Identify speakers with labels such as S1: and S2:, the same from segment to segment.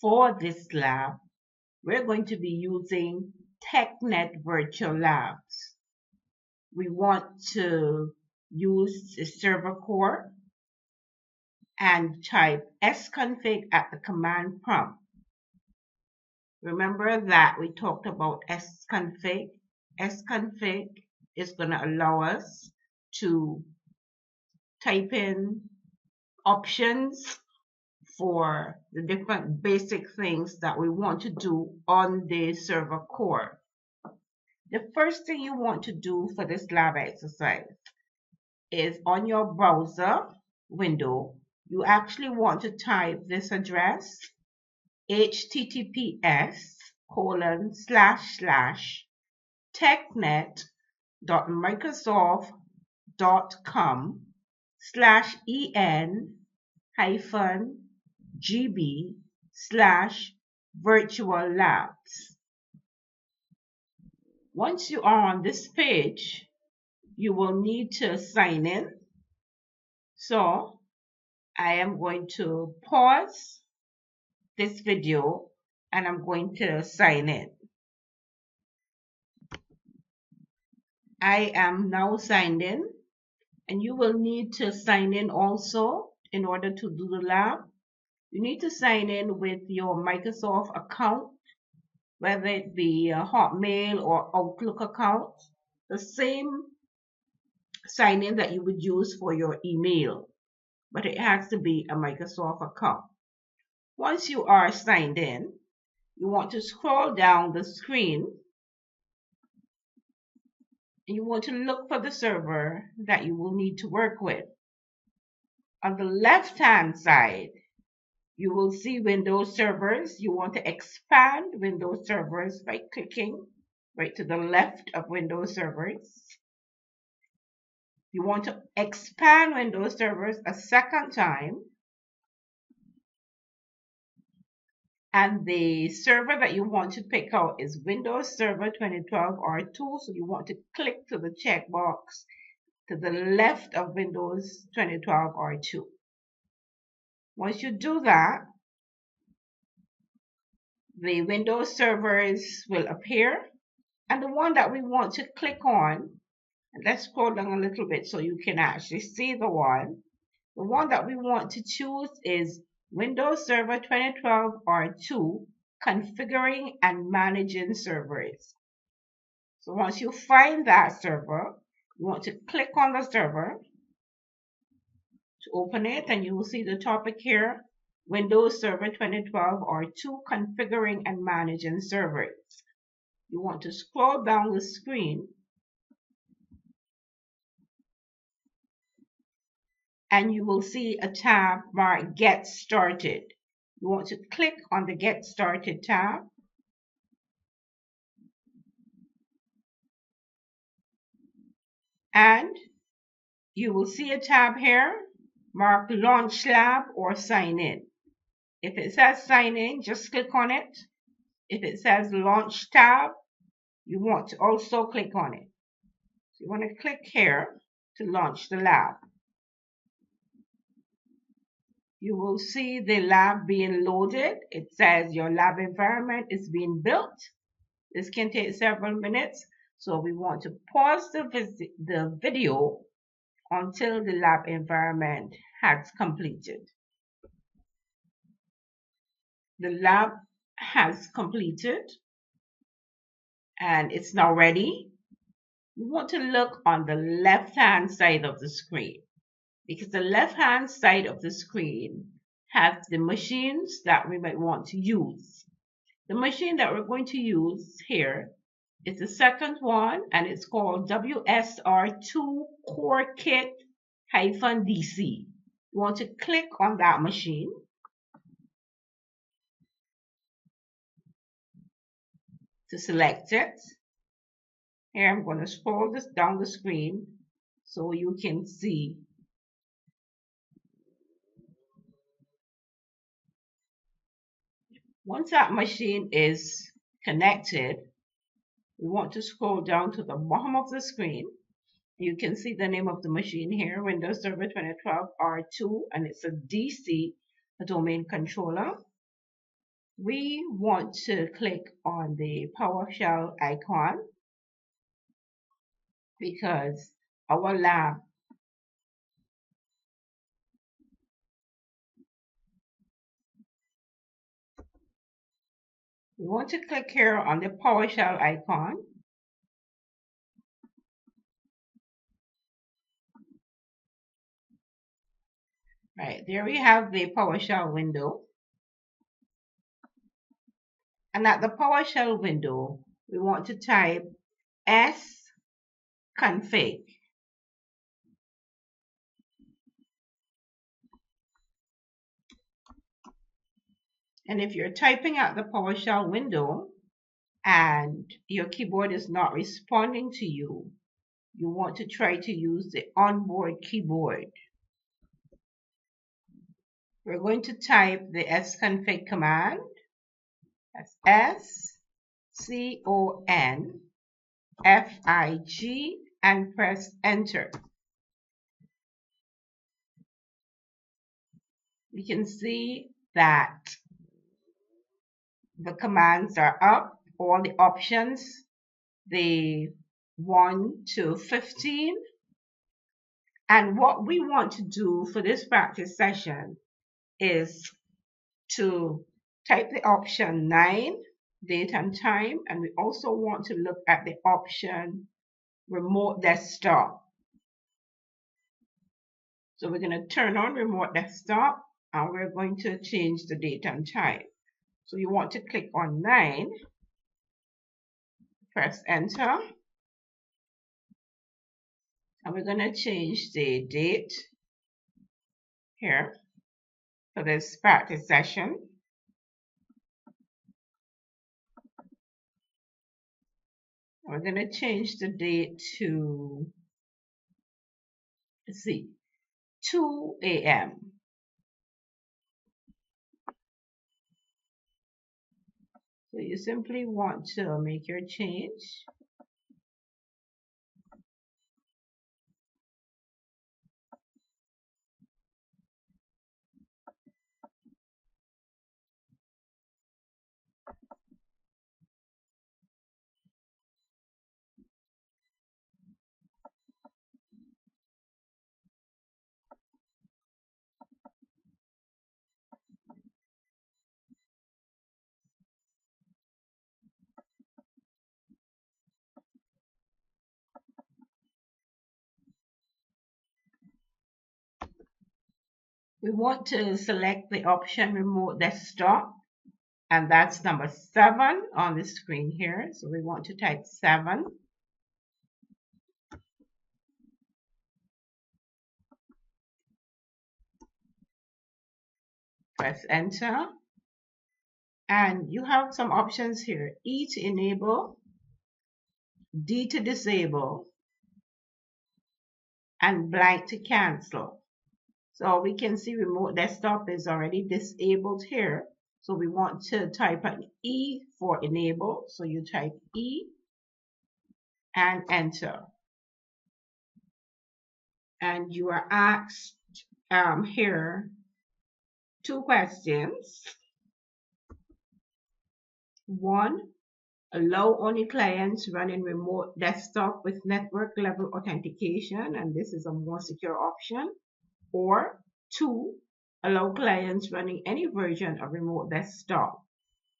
S1: For this lab, we're going to be using TechNet Virtual Labs. We want to use the server core and type sconfig at the command prompt. Remember that we talked about sconfig. Sconfig is going to allow us to type in options for the different basic things that we want to do on the server core. The first thing you want to do for this lab exercise is on your browser window, you actually want to type this address, https://technet.microsoft.com/en-gb/virtual labs. Once you are on this page, you will need to sign in. So I am going to pause this video and I'm going to sign in. I am now signed in, and you will need to sign in also in order to do the lab. You need to sign in with your Microsoft account, whether it be a Hotmail or Outlook account, the same sign in that you would use for your email, but it has to be a Microsoft account. Once you are signed in, you want to scroll down the screen and you want to look for the server that you will need to work with. On the left-hand side, you will see Windows servers. You want to expand Windows servers by clicking right to the left of Windows servers. You want to expand Windows servers a second time. And the server that you want to pick out is Windows Server 2012 R2. So you want to click to the checkbox to the left of Windows 2012 R2. Once you do that, the Windows servers will appear. And the one that we want to click on, and let's scroll down a little bit so you can actually see the one. The one that we want to choose is Windows Server 2012 R2, configuring and managing servers. So once you find that server, you want to click on the server to open it, and you will see the topic here, Windows Server 2012 R2, configuring and managing servers. You want to scroll down the screen and you will see a tab marked Get Started. You want to click on the Get Started tab. And you will see a tab here marked Launch Lab or Sign In. If it says Sign In, just click on it. If it says Launch Tab, you want to also click on it. So you want to click here to launch the lab. You will see the lab being loaded. It says your lab environment is being built. This can take several minutes, so we want to pause the video until the lab environment has completed. The lab has completed and it's now ready. We want to look on the left-hand side of the screen, because the left-hand side of the screen has the machines that we might want to use. The machine that we're going to use here is the second one, and it's called WSR2 Core Kit-DC. You want to click on that machine. To select it. Here I'm going to scroll this down the screen so you can see. Once that machine is connected, we want to scroll down to the bottom of the screen. You can see the name of the machine here, Windows Server 2012 R2, and it's a DC, a domain controller. we want to click on the PowerShell icon because our lab we want to click here on the PowerShell icon. Right, there we have the PowerShell window. And at the PowerShell window, we want to type Sconfig. And if you're typing at the PowerShell window and your keyboard is not responding to you, you want to try to use the onboard keyboard. We're going to type the sconfig command. That's SCONFIG and press enter. We can see that the commands are up, all the options, the 1 to 15. And what we want to do for this practice session is to type the option 9, date and time, and we also want to look at the option remote desktop. So we're going to turn on remote desktop and we're going to change the date and time. So you want to click on 9, press enter, and we're going to change the date here for this practice session. We're going to change the date to, let's see, 2 a.m. So you simply want to make your change. We want to select the option remote desktop, and that's number 7 on the screen here. So we want to type 7. Press enter. And you have some options here. E to enable, D to disable, and blank to cancel. So we can see remote desktop is already disabled here. So we want to type an E for enable. So you type E and enter. And you are asked here 2 questions. 1, allow only clients running remote desktop with network level authentication, and this is a more secure option. Or 2, allow clients running any version of remote desktop.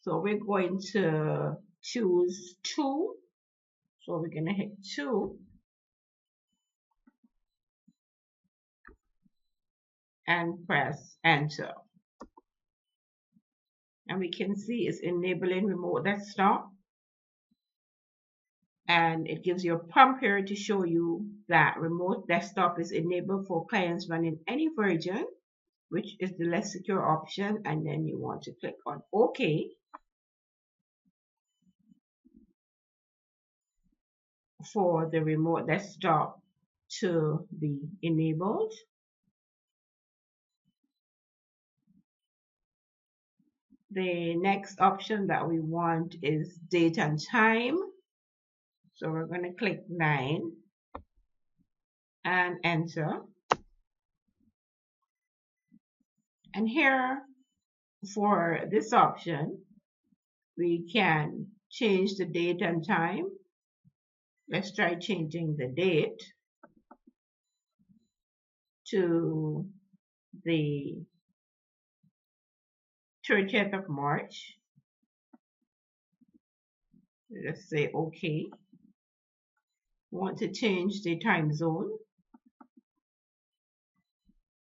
S1: So we're going to choose 2. So we're going to hit 2 and press enter. And we can see it's enabling remote desktop. And it gives you a prompt here to show you that remote desktop is enabled for clients running any version, which is the less secure option. And then you want to click on OK for the remote desktop to be enabled. The next option that we want is date and time. So we're going to click 9 and enter. And here for this option, We can change the date and time. Let's try changing the date to the 30th of March. Let's say OK. Want to change the time zone,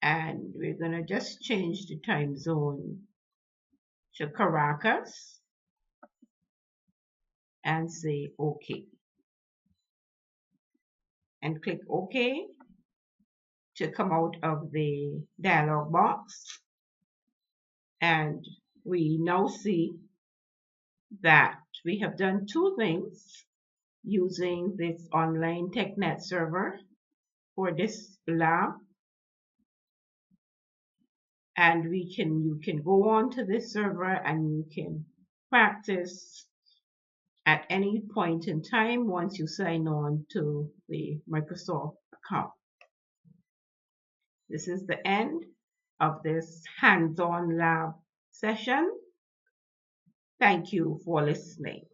S1: and we're going to just change the time zone to Caracas and say OK. And click OK to come out of the dialog box. And we now see that we have done two things using this online TechNet server for this lab. And you can go on to this server and you can practice at any point in time once you sign on to the Microsoft account. This is the end of this hands-on lab session. Thank you for listening.